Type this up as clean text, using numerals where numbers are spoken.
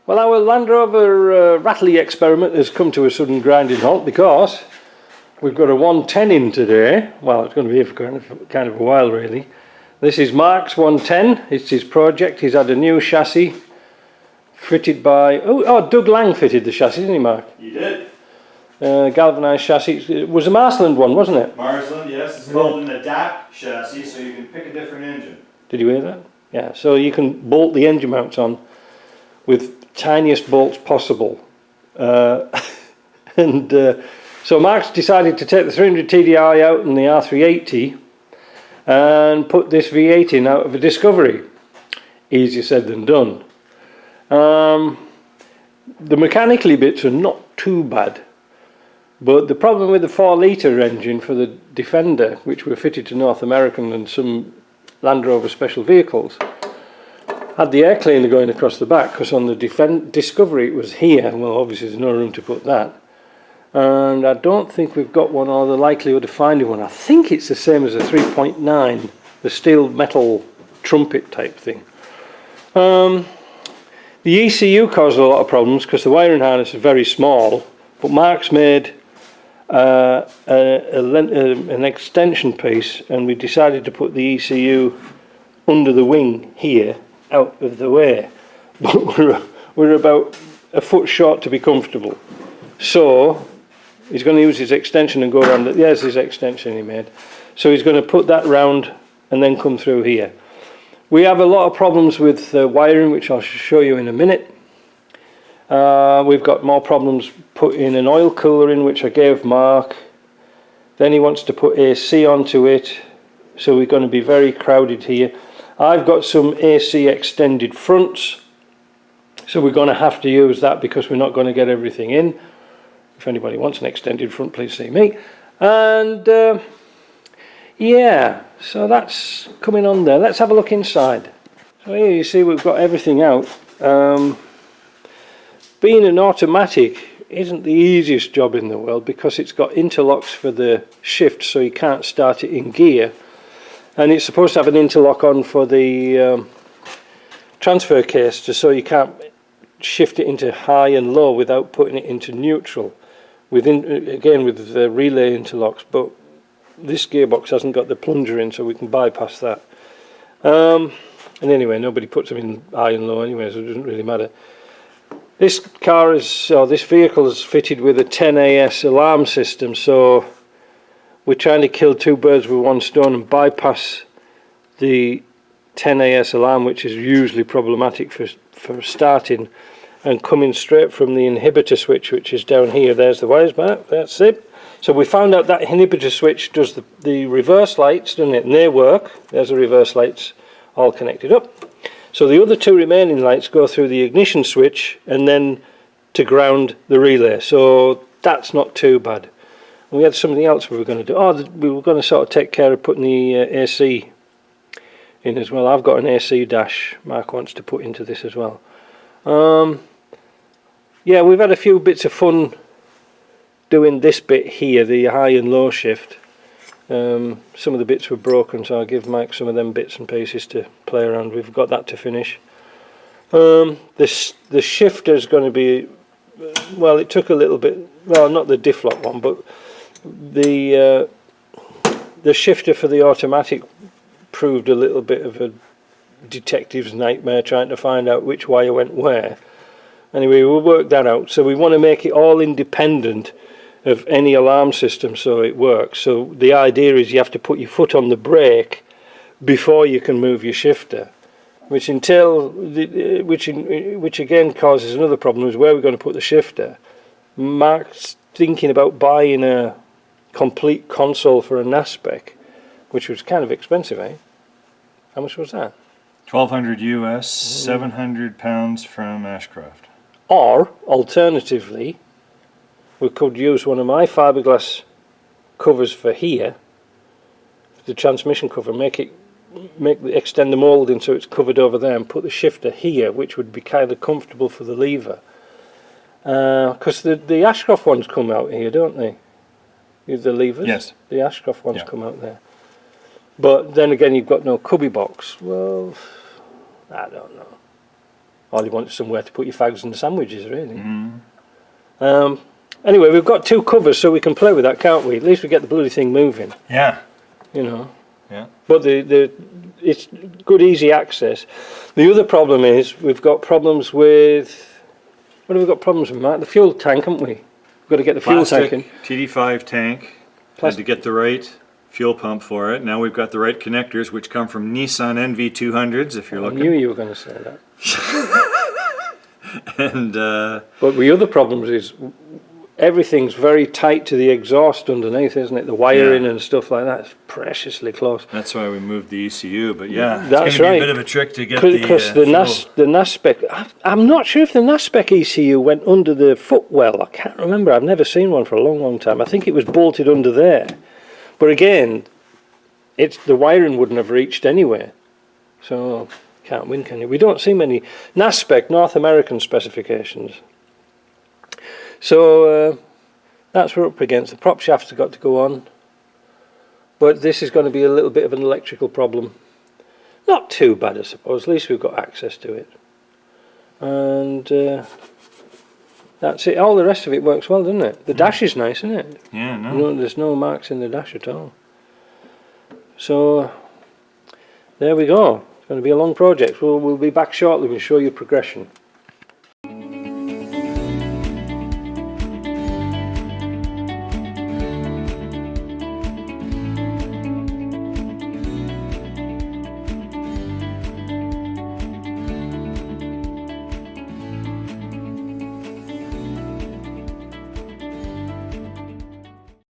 Well, our Land Rover Rattley experiment has come to a sudden grinding halt because we've got a 110 in today. Well, it's going to be here for kind of a while, really. This is Mark's 110. It's his project. He's had a new chassis fitted by... Oh, Doug Lang fitted the chassis, didn't he, Mark? He did. Galvanised chassis. It was a Marsland one, wasn't it? Marsland, yes. It's called an adapt chassis, so you can pick a different engine. Did you hear that? Yeah, so you can bolt the engine mounts on with tiniest bolts possible. So Mark's decided to take the 300 TDI out and the R380 and put this V8 in out of a Discovery. Easier said than done. The mechanically bits are not too bad, but the problem with the 4 litre engine for the Defender, which were fitted to North American and some Land Rover special vehicles, had the air cleaner going across the back, because on the Discovery it was here. Well, obviously there's no room to put that, and I don't think we've got one, or the likelihood of finding one. I think it's the same as a 3.9, the steel metal trumpet type thing. The ECU caused a lot of problems because the wiring harness is very small, but Mark's made an extension piece, and we decided to put the ECU under the wing here, out of the way, but we're about a foot short to be comfortable. So he's going to use his extension and go around. There's his extension he made. So he's going to put that round and then come through here. We have a lot of problems with wiring, which I'll show you in a minute. We've got more problems putting an oil cooler in, which I gave Mark. Then he wants to put AC onto it, so we're going to be very crowded here. I've got some AC extended fronts, so we're going to have to use that because we're not going to get everything in. If anybody wants an extended front, please see me. And yeah, so that's coming on there. Let's have a look inside. So here you see we've got everything out. Being an automatic isn't the easiest job in the world because it's got interlocks for the shift, so you can't start it in gear. And it's supposed to have an interlock on for the transfer case, so you can't shift it into high and low without putting it into neutral. Again with the relay interlocks, but this gearbox hasn't got the plunger in, so we can bypass that. And anyway, nobody puts them in high and low anyway, so it doesn't really matter. This vehicle is fitted with a 10AS alarm system, so we're trying to kill 2 birds with 1 stone and bypass the 10AS alarm, which is usually problematic for starting, and coming straight from the inhibitor switch, which is down here. There's the wires back, that's it. So we found out that inhibitor switch does the reverse lights, doesn't it? And they work. There's the reverse lights all connected up. So the other 2 remaining lights go through the ignition switch and then to ground the relay. So that's not too bad. We had something else we were going to do. We were going to sort of take care of putting the AC in as well. I've got an AC dash Mark wants to put into this as well. Yeah, we've had a few bits of fun doing this bit here, the high and low shift. Some of the bits were broken, so I'll give Mike some of them bits and pieces to play around. We've got that to finish. The shifter is going to be, well, it took a little bit, well, not the diff lock one, but the shifter for the automatic proved a little bit of a detective's nightmare trying to find out which wire went where. Anyway, we'll work that out. So we want to make it all independent of any alarm system so it works. So the idea is you have to put your foot on the brake before you can move your shifter, which again causes another problem, is where we're going to put the shifter. Mark's thinking about buying a complete console for a NASPEC, which was kind of expensive, eh? How much was that? $1,200 US, 700 pounds from Ashcroft. Or alternatively, we could use one of my fiberglass covers for here, the transmission cover, extend the moulding so it's covered over there, and put the shifter here, which would be kind of comfortable for the lever. Because the Ashcroft ones come out here, don't they? The levers? Yes. The Ashcroft ones come out there. But then again, you've got no cubby box. Well, I don't know. All you want is somewhere to put your fags and the sandwiches, really. Anyway, we've got 2 covers, so we can play with that, can't we? At least we get the bloody thing moving, Yeah. you know. Yeah. But it's good, easy access. The other problem is we've got problems with... What have we got problems with, Matt? The fuel tank, haven't we? We've got to get the fuel tank in. TD5 tank. Had to get the right fuel pump for it. Now we've got the right connectors, which come from Nissan NV200s, if you're I looking. knew you were going to say that. And But the other problems is everything's very tight to the exhaust underneath, isn't it? The wiring and stuff like that is preciously close. that's why we moved the ECU. But yeah, That's it's going to be right. a bit of a trick to get Because the NAS spec, I'm not sure if the NAS spec ECU went under the footwell. I can't remember. I've never seen one for a long, long time. I think it was bolted under there. But again, the wiring wouldn't have reached anywhere. So can't win, can you? We don't see many NAS spec North American specifications. So that's what we're up against. The prop shafts have got to go on. But this is going to be a little bit of an electrical problem. Not too bad, I suppose. At least we've got access to it. And that's it. All the rest of it works well, doesn't it? The dash is nice, isn't it? Yeah, no. No, there's no marks in the dash at all. So there we go. It's going to be a long project. We'll be back shortly. We'll show you progression.